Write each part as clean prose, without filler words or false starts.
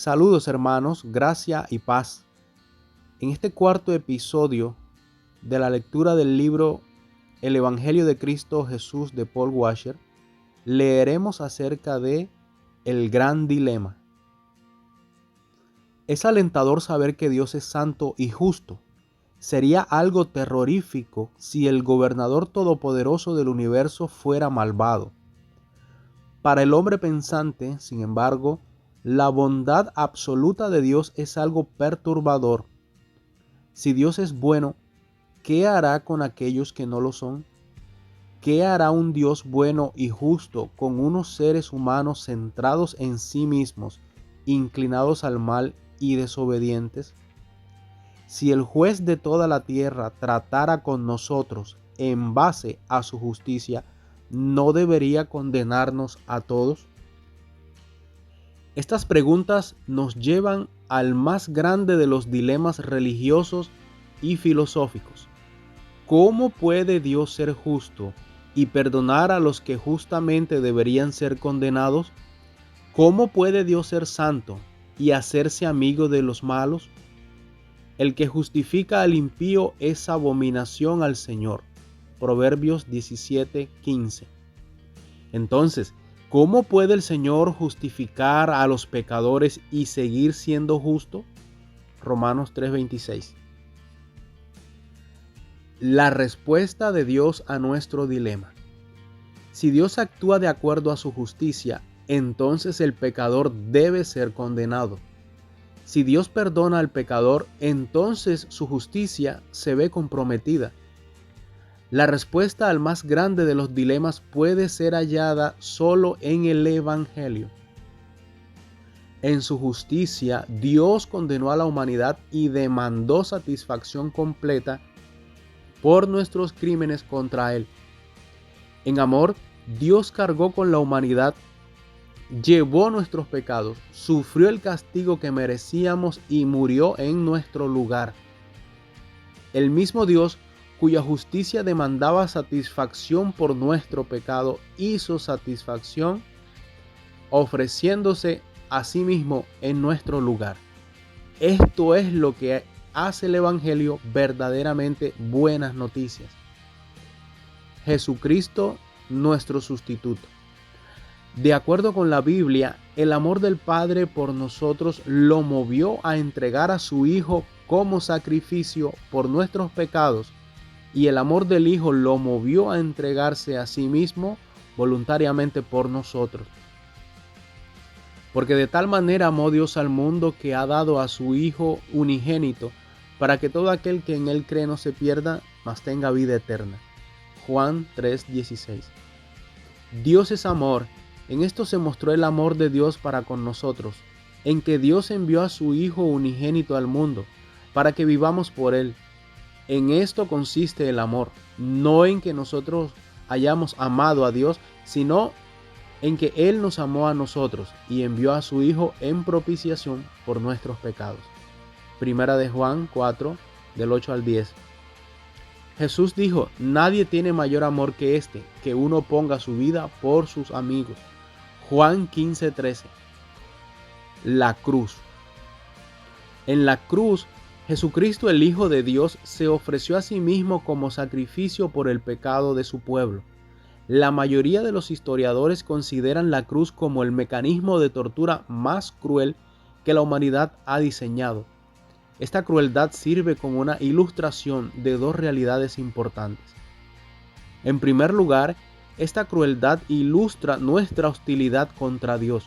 Saludos hermanos, gracia y paz. En este cuarto episodio de la lectura del libro El Evangelio de Cristo Jesús de Paul Washer, leeremos acerca de el gran dilema. Es alentador saber que Dios es santo y justo. Sería algo terrorífico si el gobernador todopoderoso del universo fuera malvado. Para el hombre pensante, sin embargo, la bondad absoluta de Dios es algo perturbador. Si Dios es bueno, ¿qué hará con aquellos que no lo son? ¿Qué hará un Dios bueno y justo con unos seres humanos centrados en sí mismos, inclinados al mal y desobedientes? Si el juez de toda la tierra tratara con nosotros en base a su justicia, ¿no debería condenarnos a todos? Estas preguntas nos llevan al más grande de los dilemas religiosos y filosóficos. ¿Cómo puede Dios ser justo y perdonar a los que justamente deberían ser condenados? ¿Cómo puede Dios ser santo y hacerse amigo de los malos? El que justifica al impío es abominación al Señor. Proverbios 17:15. Entonces, ¿cómo puede el Señor justificar a los pecadores y seguir siendo justo? Romanos 3:26. La respuesta de Dios a nuestro dilema. Si Dios actúa de acuerdo a su justicia, entonces el pecador debe ser condenado. Si Dios perdona al pecador, entonces su justicia se ve comprometida. La respuesta al más grande de los dilemas puede ser hallada solo en el Evangelio. En su justicia, Dios condenó a la humanidad y demandó satisfacción completa por nuestros crímenes contra Él. En amor, Dios cargó con la humanidad, llevó nuestros pecados, sufrió el castigo que merecíamos y murió en nuestro lugar. El mismo Dios, cuya justicia demandaba satisfacción por nuestro pecado, hizo satisfacción ofreciéndose a sí mismo en nuestro lugar. Esto es lo que hace el Evangelio verdaderamente buenas noticias. Jesucristo, nuestro sustituto. De acuerdo con la Biblia, el amor del Padre por nosotros lo movió a entregar a su Hijo como sacrificio por nuestros pecados, y el amor del Hijo lo movió a entregarse a sí mismo voluntariamente por nosotros. Porque de tal manera amó Dios al mundo que ha dado a su Hijo unigénito, para que todo aquel que en Él cree no se pierda, mas tenga vida eterna. Juan 3:16. Dios es amor. En esto se mostró el amor de Dios para con nosotros, en que Dios envió a su Hijo unigénito al mundo, para que vivamos por Él. En esto consiste el amor, no en que nosotros hayamos amado a Dios, sino en que Él nos amó a nosotros y envió a su Hijo en propiciación por nuestros pecados. Primera de Juan 4, del 8 al 10. Jesús dijo: nadie tiene mayor amor que este, que uno ponga su vida por sus amigos. Juan 15:13. La cruz. En la cruz, Jesucristo, el Hijo de Dios, se ofreció a sí mismo como sacrificio por el pecado de su pueblo. La mayoría de los historiadores consideran la cruz como el mecanismo de tortura más cruel que la humanidad ha diseñado. Esta crueldad sirve como una ilustración de dos realidades importantes. En primer lugar, esta crueldad ilustra nuestra hostilidad contra Dios.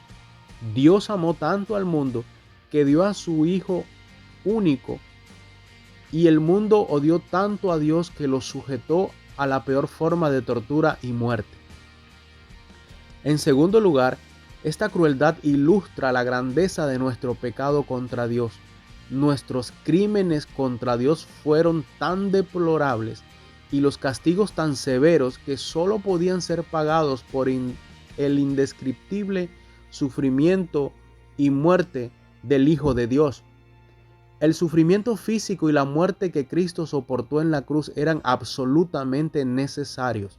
Dios amó tanto al mundo que dio a su Hijo único, y el mundo odió tanto a Dios que lo sujetó a la peor forma de tortura y muerte. En segundo lugar, esta crueldad ilustra la grandeza de nuestro pecado contra Dios. Nuestros crímenes contra Dios fueron tan deplorables y los castigos tan severos que solo podían ser pagados por el indescriptible sufrimiento y muerte del Hijo de Dios. El sufrimiento físico y la muerte que Cristo soportó en la cruz eran absolutamente necesarios.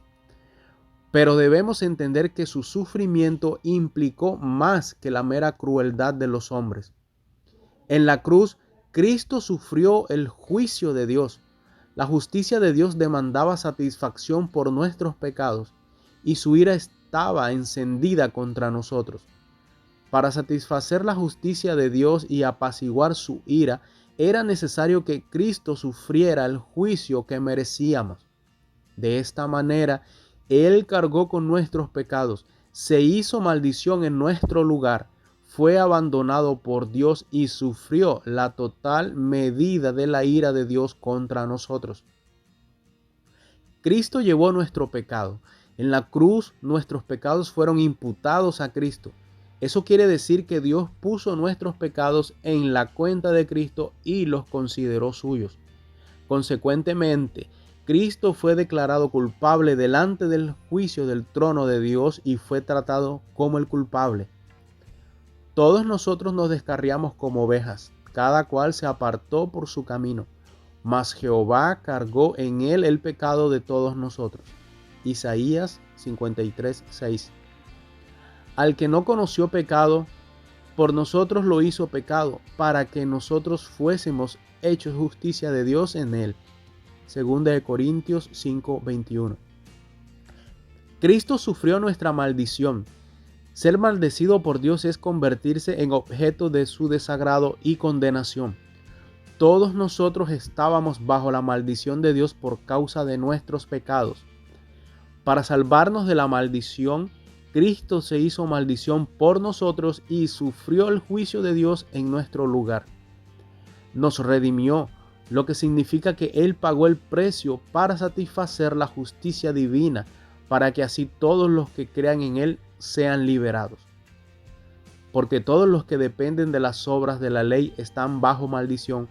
Pero debemos entender que su sufrimiento implicó más que la mera crueldad de los hombres. En la cruz, Cristo sufrió el juicio de Dios. La justicia de Dios demandaba satisfacción por nuestros pecados y su ira estaba encendida contra nosotros. Para satisfacer la justicia de Dios y apaciguar su ira, era necesario que Cristo sufriera el juicio que merecíamos. De esta manera, Él cargó con nuestros pecados, se hizo maldición en nuestro lugar, fue abandonado por Dios y sufrió la total medida de la ira de Dios contra nosotros. Cristo llevó nuestro pecado. En la cruz, nuestros pecados fueron imputados a Cristo. Eso quiere decir que Dios puso nuestros pecados en la cuenta de Cristo y los consideró suyos. Consecuentemente, Cristo fue declarado culpable delante del juicio del trono de Dios y fue tratado como el culpable. Todos nosotros nos descarriamos como ovejas, cada cual se apartó por su camino, mas Jehová cargó en él el pecado de todos nosotros. Isaías 53:6. Al que no conoció pecado, por nosotros lo hizo pecado, para que nosotros fuésemos hechos justicia de Dios en él. 2 Corintios 5:21. Cristo sufrió nuestra maldición. Ser maldecido por Dios es convertirse en objeto de su desagrado y condenación. Todos nosotros estábamos bajo la maldición de Dios por causa de nuestros pecados. Para salvarnos de la maldición, Cristo se hizo maldición por nosotros y sufrió el juicio de Dios en nuestro lugar. Nos redimió, lo que significa que Él pagó el precio para satisfacer la justicia divina, para que así todos los que crean en Él sean liberados. Porque todos los que dependen de las obras de la ley están bajo maldición,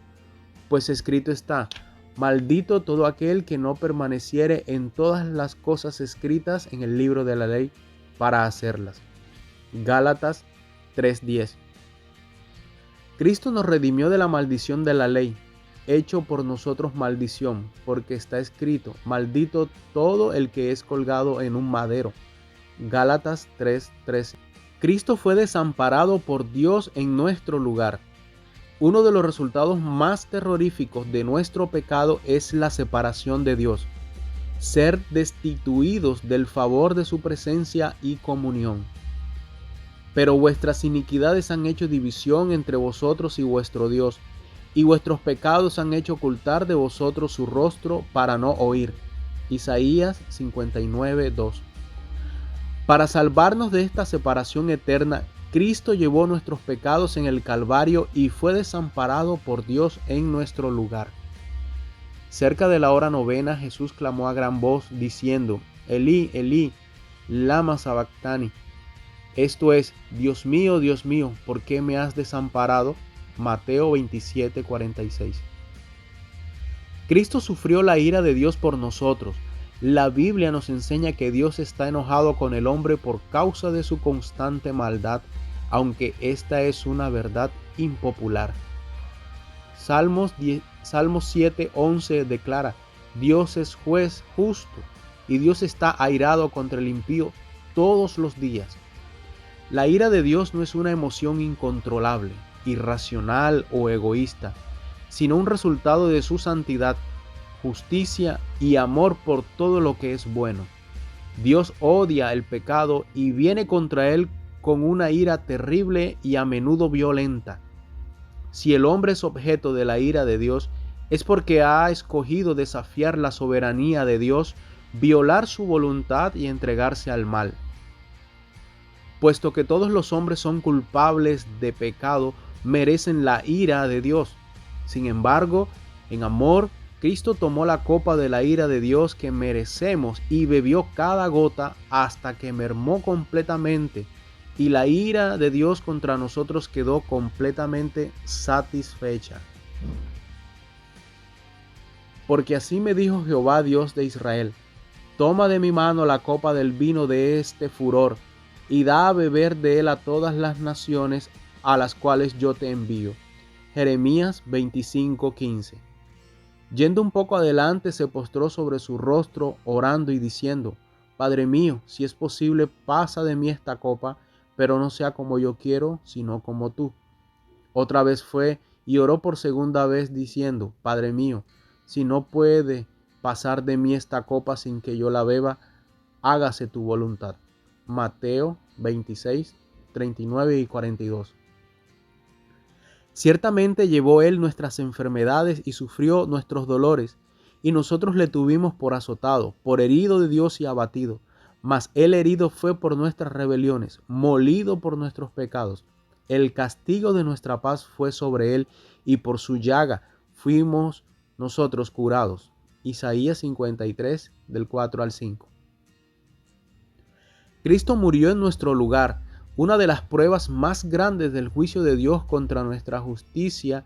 pues escrito está: maldito todo aquel que no permaneciere en todas las cosas escritas en el libro de la ley para hacerlas. Gálatas 3:10. Cristo nos redimió de la maldición de la ley, hecho por nosotros maldición, porque está escrito: maldito todo el que es colgado en un madero. Gálatas 3:13. Cristo fue desamparado por Dios en nuestro lugar. Uno de los resultados más terroríficos de nuestro pecado es la separación de Dios, ser destituidos del favor de su presencia y comunión. Pero vuestras iniquidades han hecho división entre vosotros y vuestro Dios, y vuestros pecados han hecho ocultar de vosotros su rostro para no oír. Isaías 59:2. Para salvarnos de esta separación eterna, Cristo llevó nuestros pecados en el Calvario y fue desamparado por Dios en nuestro lugar. Cerca de la hora novena, Jesús clamó a gran voz diciendo: Elí, Elí, lama sabactani. Esto es: Dios mío, ¿por qué me has desamparado? Mateo 27:46. Cristo sufrió la ira de Dios por nosotros. La Biblia nos enseña que Dios está enojado con el hombre por causa de su constante maldad, aunque esta es una verdad impopular. Salmos 7:11 declara: Dios es juez justo y Dios está airado contra el impío todos los días. La ira de Dios no es una emoción incontrolable, irracional o egoísta, sino un resultado de su santidad, justicia y amor por todo lo que es bueno. Dios odia el pecado y viene contra él con una ira terrible y a menudo violenta. Si el hombre es objeto de la ira de Dios, es porque ha escogido desafiar la soberanía de Dios, violar su voluntad y entregarse al mal. Puesto que todos los hombres son culpables de pecado, merecen la ira de Dios. Sin embargo, en amor, Cristo tomó la copa de la ira de Dios que merecemos y bebió cada gota hasta que mermó completamente, y la ira de Dios contra nosotros quedó completamente satisfecha. Porque así me dijo Jehová, Dios de Israel: toma de mi mano la copa del vino de este furor, y da a beber de él a todas las naciones a las cuales yo te envío. Jeremías 25:15. Yendo un poco adelante, se postró sobre su rostro, orando y diciendo: Padre mío, si es posible, pasa de mí esta copa, pero no sea como yo quiero, sino como tú. Otra vez fue y oró por segunda vez diciendo: Padre mío, si no puede pasar de mí esta copa sin que yo la beba, hágase tu voluntad. Mateo 26, 39 y 42. Ciertamente llevó él nuestras enfermedades y sufrió nuestros dolores, y nosotros le tuvimos por azotado, por herido de Dios y abatido. Mas él herido fue por nuestras rebeliones, molido por nuestros pecados. El castigo de nuestra paz fue sobre él, y por su llaga fuimos nosotros curados. Isaías 53, del 4 al 5. Cristo murió en nuestro lugar. Una de las pruebas más grandes del juicio de Dios contra nuestra justicia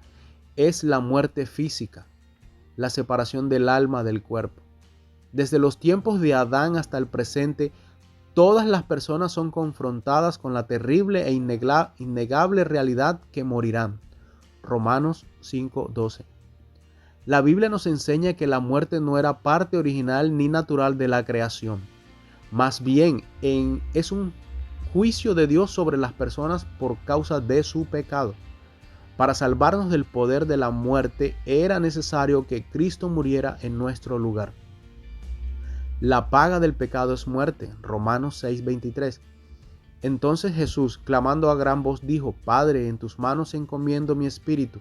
es la muerte física, la separación del alma del cuerpo. Desde los tiempos de Adán hasta el presente, todas las personas son confrontadas con la terrible e innegable realidad que morirán. Romanos 5:12. La Biblia nos enseña que la muerte no era parte original ni natural de la creación. Más bien, es un juicio de Dios sobre las personas por causa de su pecado. Para salvarnos del poder de la muerte, era necesario que Cristo muriera en nuestro lugar. La paga del pecado es muerte. Romanos 6:23. Entonces Jesús, clamando a gran voz, dijo: Padre, en tus manos encomiendo mi espíritu.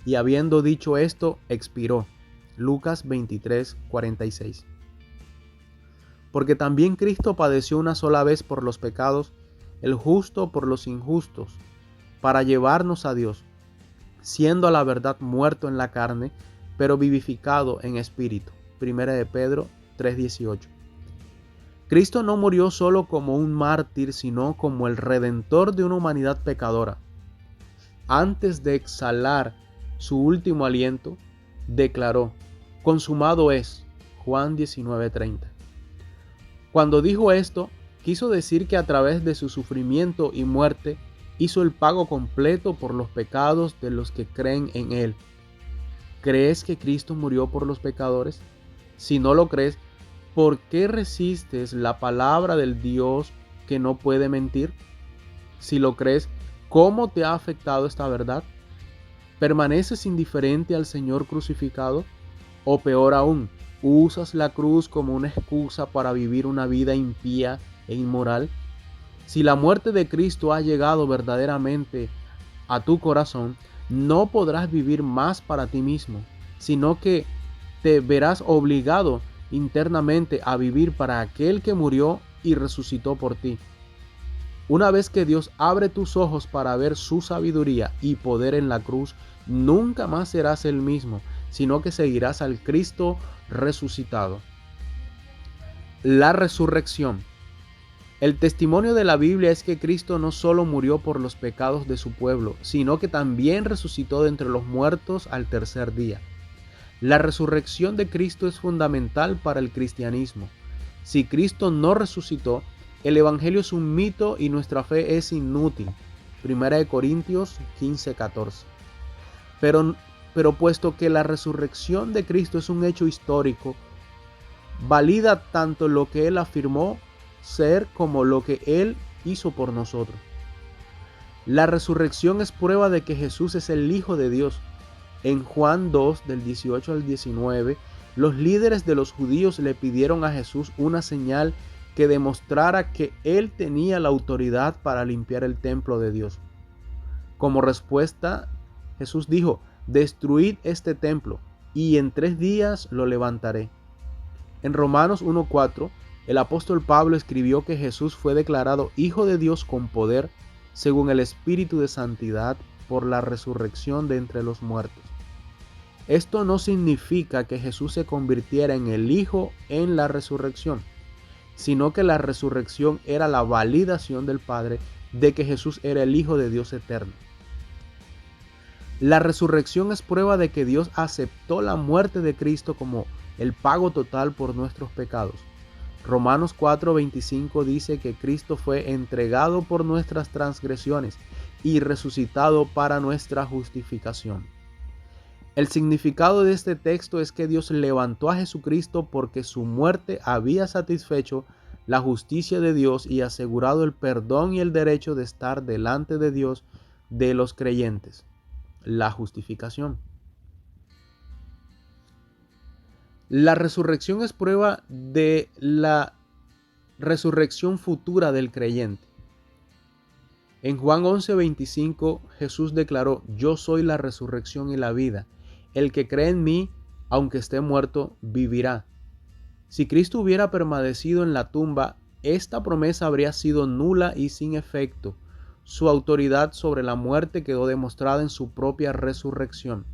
Y habiendo dicho esto, expiró. Lucas 23:46. Porque también Cristo padeció una sola vez por los pecados, el justo por los injustos, para llevarnos a Dios, siendo a la verdad muerto en la carne, pero vivificado en espíritu. 1 de Pedro 3:18. Cristo no murió solo como un mártir, sino como el redentor de una humanidad pecadora. Antes de exhalar su último aliento, declaró: consumado es. Juan 19:30. Cuando dijo esto, quiso decir que a través de su sufrimiento y muerte hizo el pago completo por los pecados de los que creen en Él. ¿Crees que Cristo murió por los pecadores? Si no lo crees, ¿por qué resistes la palabra del Dios que no puede mentir? Si lo crees, ¿cómo te ha afectado esta verdad? ¿Permaneces indiferente al Señor crucificado? O peor aún, ¿usas la cruz como una excusa para vivir una vida impía e inmoral? Si la muerte de Cristo ha llegado verdaderamente a tu corazón, no podrás vivir más para ti mismo, sino que te verás obligado internamente a vivir para aquel que murió y resucitó por ti. Una vez que Dios abre tus ojos para ver su sabiduría y poder en la cruz, nunca más serás el mismo, sino que seguirás al Cristo resucitado. La resurrección. El testimonio de la Biblia es que Cristo no solo murió por los pecados de su pueblo, sino que también resucitó de entre los muertos al tercer día. La resurrección de Cristo es fundamental para el cristianismo. Si Cristo no resucitó, el Evangelio es un mito y nuestra fe es inútil. 1 Corintios 15:14. Pero puesto que la resurrección de Cristo es un hecho histórico, valida tanto lo que Él afirmó ser como lo que Él hizo por nosotros. La resurrección es prueba de que Jesús es el Hijo de Dios. En Juan 2, del 18 al 19, los líderes de los judíos le pidieron a Jesús una señal que demostrara que Él tenía la autoridad para limpiar el templo de Dios. Como respuesta, Jesús dijo: destruid este templo, y en 3 días lo levantaré. En Romanos 1:4, el apóstol Pablo escribió que Jesús fue declarado Hijo de Dios con poder, según el Espíritu de Santidad, por la resurrección de entre los muertos. Esto no significa que Jesús se convirtiera en el Hijo en la resurrección, sino que la resurrección era la validación del Padre de que Jesús era el Hijo de Dios eterno. La resurrección es prueba de que Dios aceptó la muerte de Cristo como el pago total por nuestros pecados. Romanos 4:25 dice que Cristo fue entregado por nuestras transgresiones y resucitado para nuestra justificación. El significado de este texto es que Dios levantó a Jesucristo porque su muerte había satisfecho la justicia de Dios y asegurado el perdón y el derecho de estar delante de Dios de los creyentes. la justificación. La resurrección es prueba de la resurrección futura del creyente. En Juan 11:25 Jesús declaró: yo soy la resurrección y la vida. El que cree en mí, aunque esté muerto, vivirá. Si Cristo hubiera permanecido en la tumba, esta promesa habría sido nula y sin efecto. Su autoridad sobre la muerte quedó demostrada en su propia resurrección.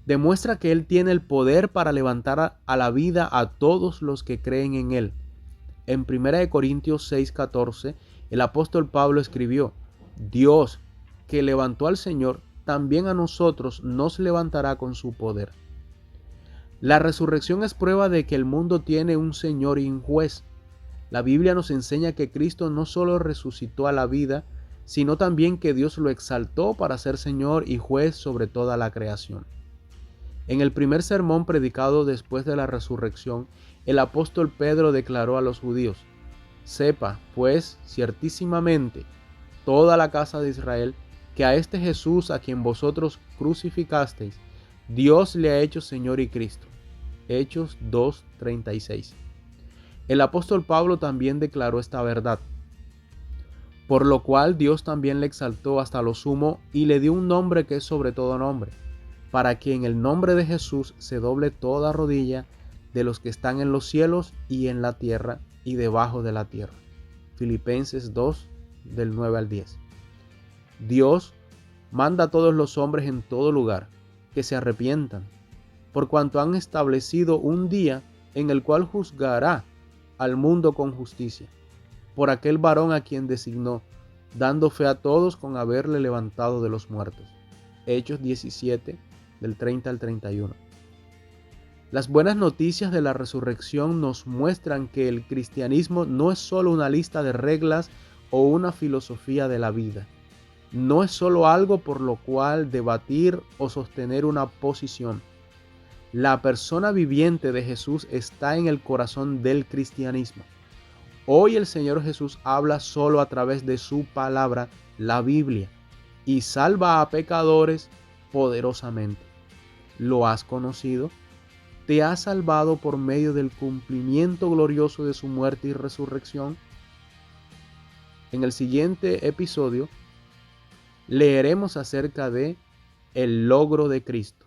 Demuestra que Él tiene el poder para levantar a la vida a todos los que creen en Él. En 1 Corintios 6:14, el apóstol Pablo escribió: Dios, que levantó al Señor, también a nosotros nos levantará con su poder. La resurrección es prueba de que el mundo tiene un Señor y un juez. La Biblia nos enseña que Cristo no solo resucitó a la vida, sino también que Dios lo exaltó para ser Señor y juez sobre toda la creación. En el primer sermón predicado después de la resurrección, el apóstol Pedro declaró a los judíos: sepa, pues, ciertísimamente, toda la casa de Israel, que a este Jesús a quien vosotros crucificasteis, Dios le ha hecho Señor y Cristo. Hechos 2:36. El apóstol Pablo también declaró esta verdad, por lo cual Dios también le exaltó hasta lo sumo y le dio un nombre que es sobre todo nombre, para que en el nombre de Jesús se doble toda rodilla de los que están en los cielos y en la tierra y debajo de la tierra. Filipenses 2, del 9 al 10. Dios manda a todos los hombres en todo lugar que se arrepientan, por cuanto han establecido un día en el cual juzgará al mundo con justicia, por aquel varón a quien designó, dando fe a todos con haberle levantado de los muertos. Hechos 17, del 30 al 31. Las buenas noticias de la resurrección nos muestran que el cristianismo no es solo una lista de reglas o una filosofía de la vida. No es solo algo por lo cual debatir o sostener una posición. La persona viviente de Jesús está en el corazón del cristianismo. Hoy el Señor Jesús habla solo a través de su palabra, la Biblia, y salva a pecadores poderosamente. ¿Lo has conocido? ¿Te ha salvado por medio del cumplimiento glorioso de su muerte y resurrección? En el siguiente episodio leeremos acerca de el logro de Cristo.